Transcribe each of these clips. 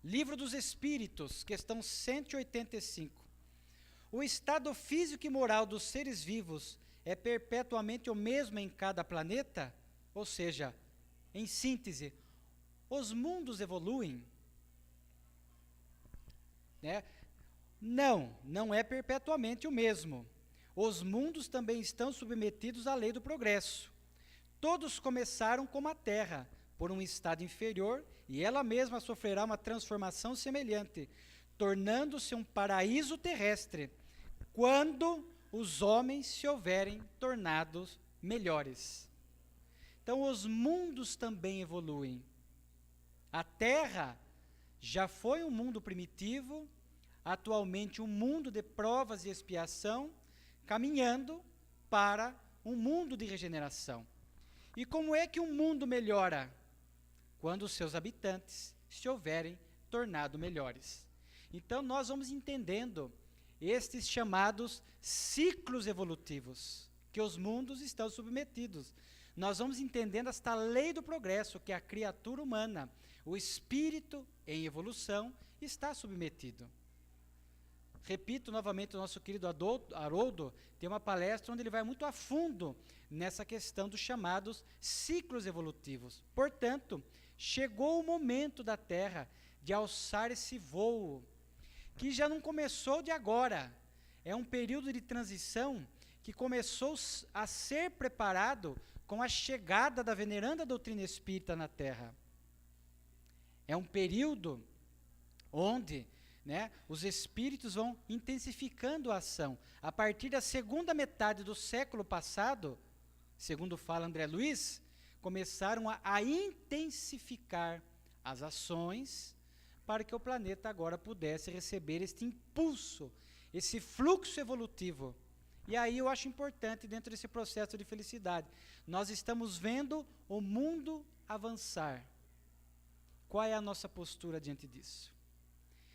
Livro dos Espíritos, questão 185. O estado físico e moral dos seres vivos é perpetuamente o mesmo em cada planeta? Ou seja, em síntese, os mundos evoluem? Né? Não é perpetuamente o mesmo. Os mundos também estão submetidos à lei do progresso. Todos começaram como a Terra, por um estado inferior, e ela mesma sofrerá uma transformação semelhante, tornando-se um paraíso terrestre, quando os homens se houverem tornados melhores. Então, os mundos também evoluem. A Terra já foi um mundo primitivo, atualmente um mundo de provas e expiação, caminhando para um mundo de regeneração. E como é que um mundo melhora? Quando os seus habitantes se houverem tornado melhores. Então, nós vamos entendendo estes chamados ciclos evolutivos, que os mundos estão submetidos. Nós vamos entendendo esta lei do progresso, que a criatura humana, o espírito em evolução, está submetido. Repito novamente, o nosso querido Haroldo tem uma palestra onde ele vai muito a fundo nessa questão dos chamados ciclos evolutivos. Portanto, chegou o momento da Terra de alçar esse voo, que já não começou de agora. É um período de transição que começou a ser preparado com a chegada da veneranda doutrina espírita na Terra. É um período onde os espíritos vão intensificando a ação. A partir da segunda metade do século passado, segundo fala André Luiz, começaram a intensificar as ações para que o planeta agora pudesse receber este impulso, esse fluxo evolutivo. E aí eu acho importante, dentro desse processo de felicidade, nós estamos vendo o mundo avançar. Qual é a nossa postura diante disso?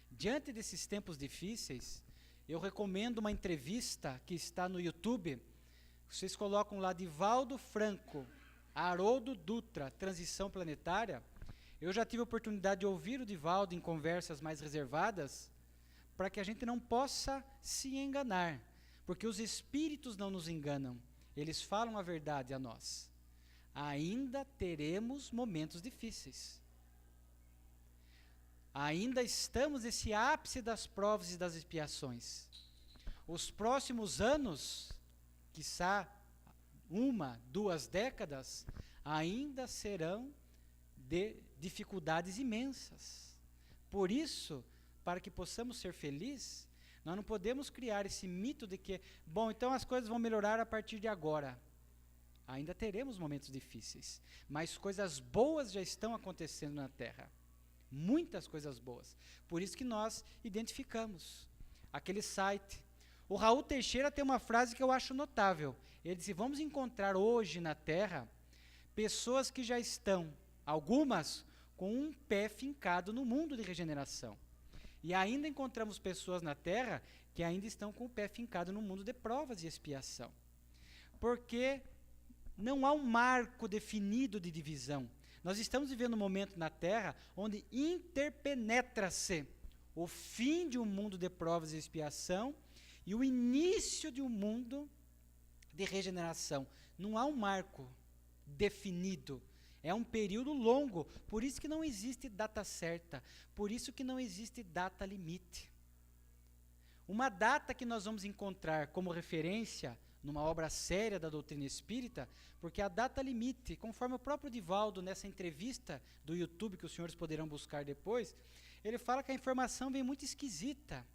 Diante desses tempos difíceis, eu recomendo uma entrevista que está no YouTube. Vocês colocam lá Divaldo Franco, Haroldo Dutra, Transição Planetária. Eu já tive a oportunidade de ouvir o Divaldo em conversas mais reservadas, para que a gente não possa se enganar, porque os espíritos não nos enganam, eles falam a verdade a nós. Ainda teremos momentos difíceis. Ainda estamos nesse ápice das provas e das expiações. Os próximos anos, quiçá 1, 2 décadas, ainda serão de dificuldades imensas. Por isso, para que possamos ser felizes, nós não podemos criar esse mito de que, bom, então as coisas vão melhorar a partir de agora. Ainda teremos momentos difíceis, mas coisas boas já estão acontecendo na Terra. Muitas coisas boas. Por isso que nós identificamos aquele site. O Raul Teixeira tem uma frase que eu acho notável. Ele disse: vamos encontrar hoje na Terra pessoas que já estão, algumas, com um pé fincado no mundo de regeneração. E ainda encontramos pessoas na Terra que ainda estão com o pé fincado no mundo de provas e expiação. Porque não há um marco definido de divisão. Nós estamos vivendo um momento na Terra onde interpenetra-se o fim de um mundo de provas e expiação e o início de um mundo de regeneração. Não há um marco definido. É um período longo, por isso que não existe data certa, por isso que não existe data limite. Uma data que nós vamos encontrar como referência numa obra séria da doutrina espírita, porque a data limite, conforme o próprio Divaldo, nessa entrevista do YouTube, que os senhores poderão buscar depois, ele fala que a informação vem muito esquisita,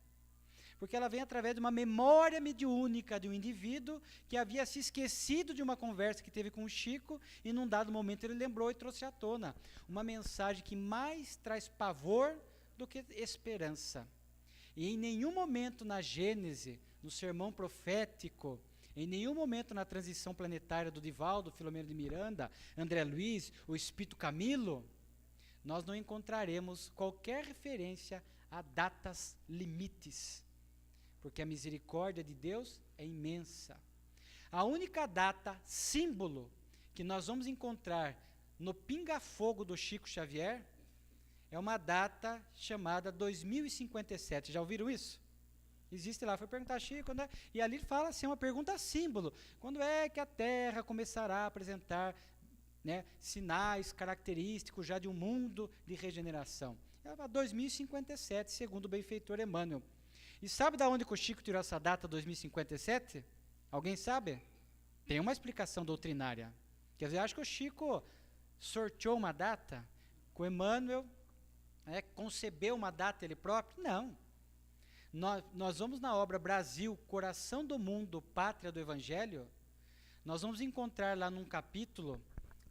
porque ela vem através de uma memória mediúnica de um indivíduo que havia se esquecido de uma conversa que teve com o Chico, e num dado momento ele lembrou e trouxe à tona uma mensagem que mais traz pavor do que esperança. E em nenhum momento na Gênese, no sermão profético, em nenhum momento na transição planetária do Divaldo, Filomeno de Miranda, André Luiz, o Espírito Camilo, nós não encontraremos qualquer referência a datas limites, porque a misericórdia de Deus é imensa. A única data, símbolo, que nós vamos encontrar no pinga-fogo do Chico Xavier, é uma data chamada 2057. Já ouviram isso? Existe lá, foi perguntar a Chico, né? E ali fala assim, uma pergunta símbolo. Quando é que a Terra começará a apresentar, né, sinais característicos já de um mundo de regeneração? Ela fala 2057, segundo o benfeitor Emmanuel. E sabe de onde que o Chico tirou essa data 2057? Alguém sabe? Tem uma explicação doutrinária. Quer dizer, acho que o Chico sorteou uma data, que o Emmanuel concebeu uma data ele próprio? Não. Nós vamos na obra Brasil, Coração do Mundo, Pátria do Evangelho, nós vamos encontrar lá num capítulo,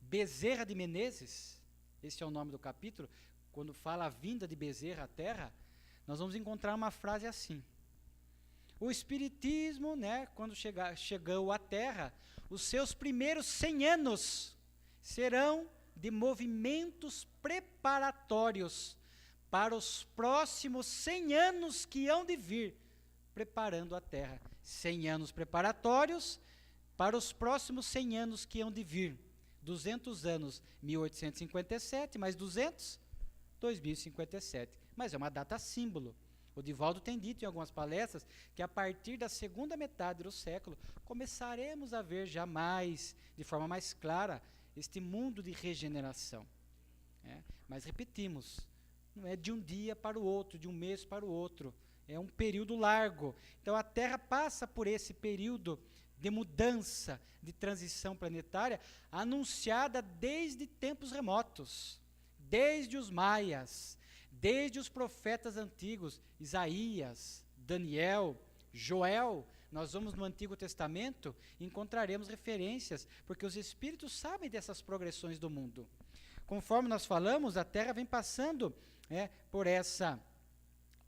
Bezerra de Menezes, esse é o nome do capítulo, quando fala a vinda de Bezerra à Terra, nós vamos encontrar uma frase assim: o Espiritismo, né, quando chegou à Terra, os seus primeiros 100 anos serão de movimentos preparatórios para os próximos 100 anos que hão de vir, preparando a Terra. 100 anos preparatórios para os próximos 100 anos que hão de vir. 200 anos, 1857, mais 200, 2057. Mas é uma data símbolo. O Divaldo tem dito em algumas palestras que a partir da segunda metade do século começaremos a ver já mais, de forma mais clara, este mundo de regeneração. Mas repetimos, não é de um dia para o outro, de um mês para o outro, é um período largo. Então a Terra passa por esse período de mudança, de transição planetária, anunciada desde tempos remotos, desde os maias, desde os profetas antigos, Isaías, Daniel, Joel. Nós vamos no Antigo Testamento e encontraremos referências, porque os espíritos sabem dessas progressões do mundo. Conforme nós falamos, a Terra vem passando por essa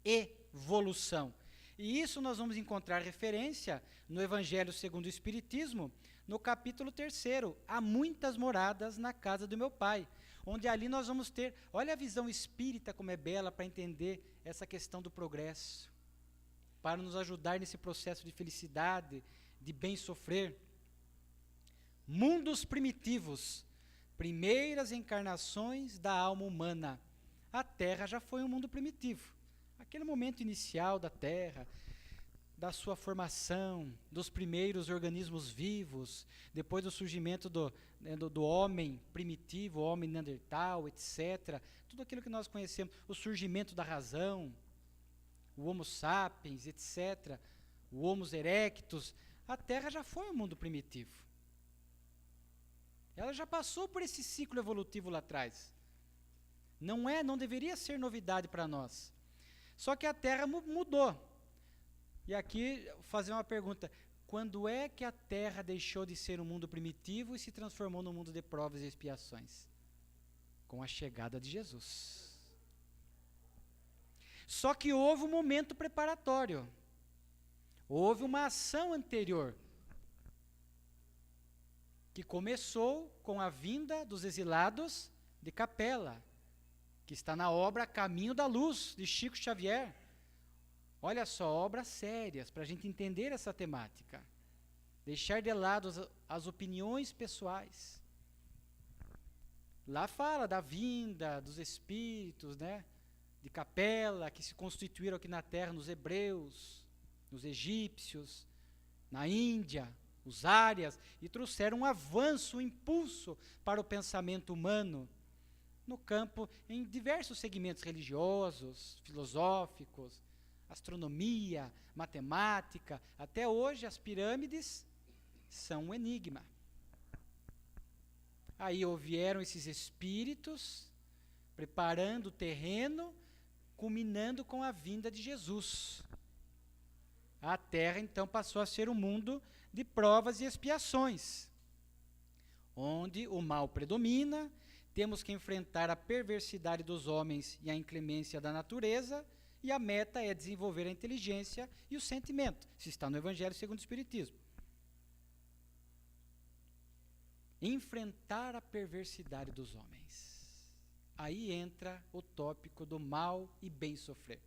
evolução. E isso nós vamos encontrar referência no Evangelho segundo o Espiritismo, no capítulo 3º, há muitas moradas na casa do meu Pai, onde ali nós vamos ter, olha a visão espírita como é bela para entender essa questão do progresso, para nos ajudar nesse processo de felicidade, de bem sofrer. Mundos primitivos, primeiras encarnações da alma humana. A Terra já foi um mundo primitivo. Aquele momento inicial da Terra, da sua formação, dos primeiros organismos vivos, depois do surgimento do homem primitivo, o homem neandertal, etc. Tudo aquilo que nós conhecemos, o surgimento da razão, o Homo sapiens, etc., o Homo erectus, a Terra já foi um mundo primitivo. Ela já passou por esse ciclo evolutivo lá atrás. Não deveria ser novidade para nós. Só que a Terra mudou. E aqui, fazer uma pergunta. Quando é que a Terra deixou de ser um mundo primitivo e se transformou num mundo de provas e expiações? Com a chegada de Jesus. Só que houve um momento preparatório. Houve uma ação anterior, que começou com a vinda dos exilados de Capela, que está na obra Caminho da Luz, de Chico Xavier. Olha só, obras sérias, para a gente entender essa temática. Deixar de lado as opiniões pessoais. Lá fala da vinda dos espíritos, de Capela, que se constituíram aqui na Terra, nos hebreus, nos egípcios, na Índia, os árias, e trouxeram um avanço, um impulso para o pensamento humano, no campo, em diversos segmentos religiosos, filosóficos, astronomia, matemática. Até hoje as pirâmides são um enigma. Aí vieram esses espíritos, preparando o terreno, culminando com a vinda de Jesus. A Terra, então, passou a ser um mundo de provas e expiações, onde o mal predomina, temos que enfrentar a perversidade dos homens e a inclemência da natureza, e a meta é desenvolver a inteligência e o sentimento. Isso está no Evangelho segundo o Espiritismo. Enfrentar a perversidade dos homens. Aí entra o tópico do mal e bem sofrer.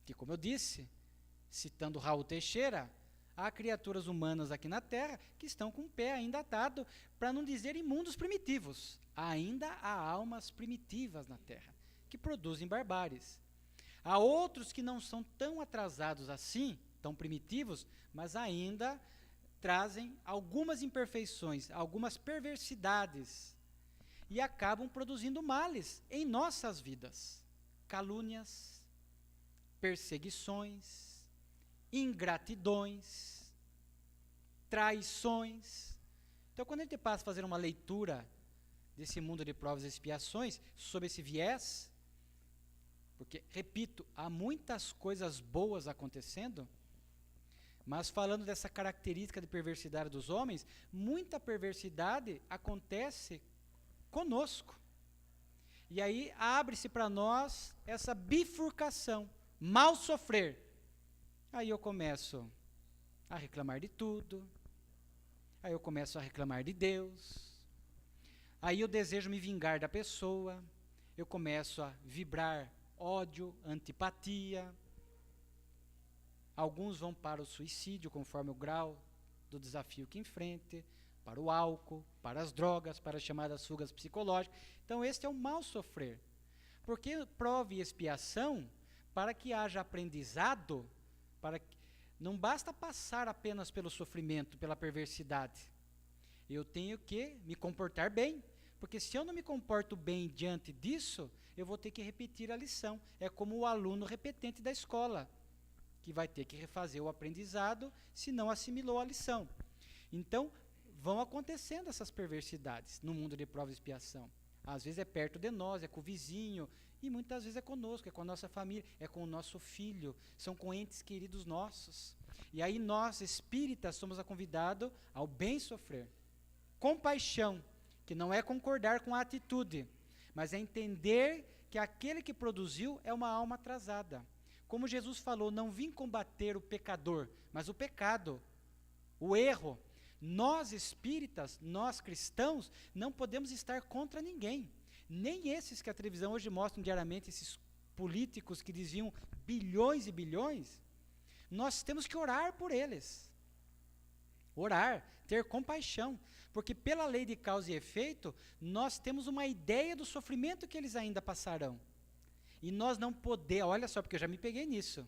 Que, como eu disse, citando Raul Teixeira, há criaturas humanas aqui na Terra que estão com o pé ainda atado, para não dizer em mundos primitivos. Ainda há almas primitivas na Terra. que produzem barbáries. Há outros que não são tão atrasados assim, tão primitivos, mas ainda trazem algumas imperfeições, algumas perversidades, e acabam produzindo males em nossas vidas. Calúnias, perseguições, ingratidões, traições. Então, quando a gente passa a fazer uma leitura desse mundo de provas e expiações, sob esse viés, porque, repito, há muitas coisas boas acontecendo, mas falando dessa característica de perversidade dos homens, muita perversidade acontece conosco. E aí abre-se para nós essa bifurcação, mal sofrer. Aí eu começo a reclamar de tudo, aí eu começo a reclamar de Deus, aí eu desejo me vingar da pessoa, eu começo a vibrar ódio, antipatia. Alguns vão para o suicídio, conforme o grau do desafio que enfrente, para o álcool, para as drogas, para as chamadas fugas psicológicas. Então, este é o mal sofrer. Porque prova e expiação, para que haja aprendizado, não basta passar apenas pelo sofrimento, pela perversidade. Eu tenho que me comportar bem. Porque se eu não me comporto bem diante disso, eu vou ter que repetir a lição. É como o aluno repetente da escola, que vai ter que refazer o aprendizado se não assimilou a lição. Então, vão acontecendo essas perversidades no mundo de prova e expiação. Às vezes é perto de nós, é com o vizinho, e muitas vezes é conosco, é com a nossa família, é com o nosso filho, são com entes queridos nossos. E aí nós, espíritas, somos convidados ao bem sofrer. Compaixão, que não é concordar com a atitude, mas é entender que aquele que produziu é uma alma atrasada. Como Jesus falou, não vim combater o pecador, mas o pecado, o erro. Nós espíritas, nós cristãos, não podemos estar contra ninguém. Nem esses que a televisão hoje mostra diariamente, esses políticos que desviam bilhões e bilhões, nós temos que orar por eles. Orar, ter compaixão, porque pela lei de causa e efeito, nós temos uma ideia do sofrimento que eles ainda passarão. E nós não podemos, olha só, porque eu já me peguei nisso.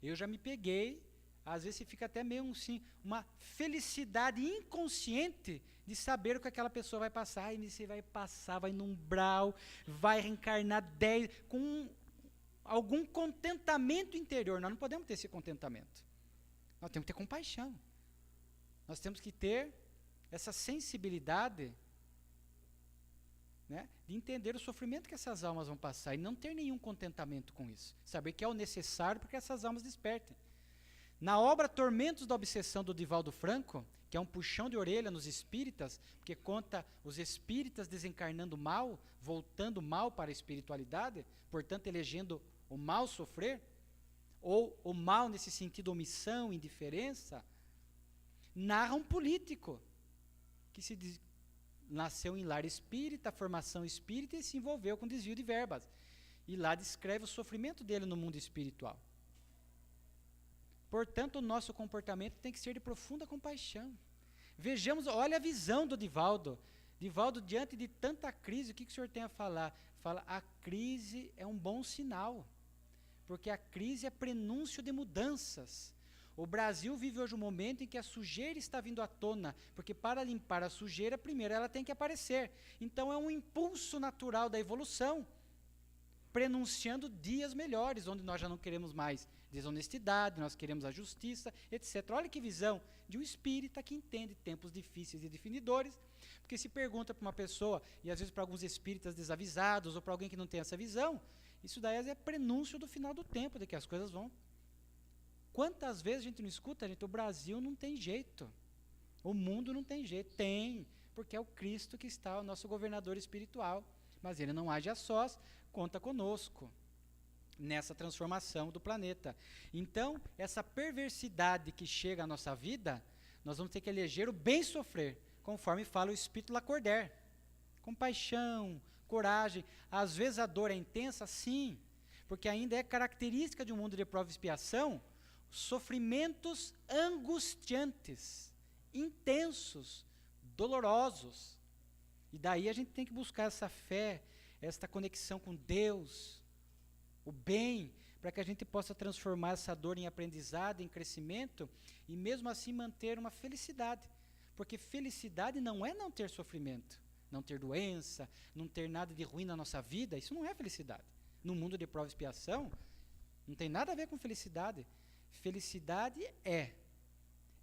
Eu já me peguei, às vezes você fica até meio assim, uma felicidade inconsciente de saber o que aquela pessoa vai passar. E você vai passar, vai num umbral, vai reencarnar 10, com algum contentamento interior. Nós não podemos ter esse contentamento. Nós temos que ter compaixão. Nós temos que ter essa sensibilidade, né, de entender o sofrimento que essas almas vão passar e não ter nenhum contentamento com isso. Saber que é o necessário para que essas almas despertem. Na obra Tormentos da Obsessão, do Divaldo Franco, que é um puxão de orelha nos espíritas, porque conta os espíritas desencarnando mal, voltando mal para a espiritualidade, portanto elegendo o mal sofrer, ou o mal nesse sentido omissão, indiferença, narra um político que nasceu em lar espírita, formação espírita e se envolveu com desvio de verbas. E lá descreve o sofrimento dele no mundo espiritual. Portanto, o nosso comportamento tem que ser de profunda compaixão. Vejamos, olha a visão do Divaldo. Divaldo, diante de tanta crise, o que o senhor tem a falar? Fala, a crise é um bom sinal, porque a crise é prenúncio de mudanças. O Brasil vive hoje um momento em que a sujeira está vindo à tona, porque para limpar a sujeira, primeiro ela tem que aparecer. Então é um impulso natural da evolução, prenunciando dias melhores, onde nós já não queremos mais desonestidade, nós queremos a justiça, etc. Olha que visão de um espírita que entende tempos difíceis e definidores, porque se pergunta para uma pessoa, e às vezes para alguns espíritas desavisados, ou para alguém que não tem essa visão, isso daí é prenúncio do final do tempo, de que as coisas vão. Quantas vezes a gente não escuta, gente, o Brasil não tem jeito, o mundo não tem jeito. Tem, porque é o Cristo que está, o nosso governador espiritual, mas ele não age a sós, conta conosco nessa transformação do planeta. Então, essa perversidade que chega à nossa vida, nós vamos ter que eleger o bem sofrer, conforme fala o Espírito Lacordaire. Compaixão, coragem. Às vezes a dor é intensa, sim, porque ainda é característica de um mundo de prova e expiação, sofrimentos angustiantes, intensos, dolorosos. E daí a gente tem que buscar essa fé, esta conexão com Deus, o bem, para que a gente possa transformar essa dor em aprendizado, em crescimento, e mesmo assim manter uma felicidade. Porque felicidade não é não ter sofrimento, não ter doença, não ter nada de ruim na nossa vida, isso não é felicidade. No mundo de prova e expiação, não tem nada a ver com felicidade. Felicidade é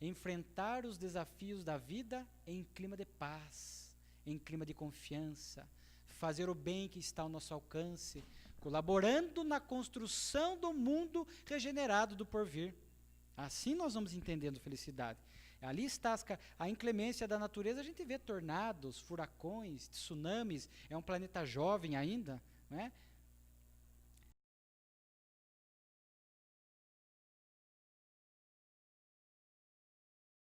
enfrentar os desafios da vida em clima de paz, em clima de confiança, fazer o bem que está ao nosso alcance, colaborando na construção do mundo regenerado do porvir. Assim nós vamos entendendo felicidade. Ali está a inclemência da natureza, a gente vê tornados, furacões, tsunamis, é um planeta jovem ainda, né?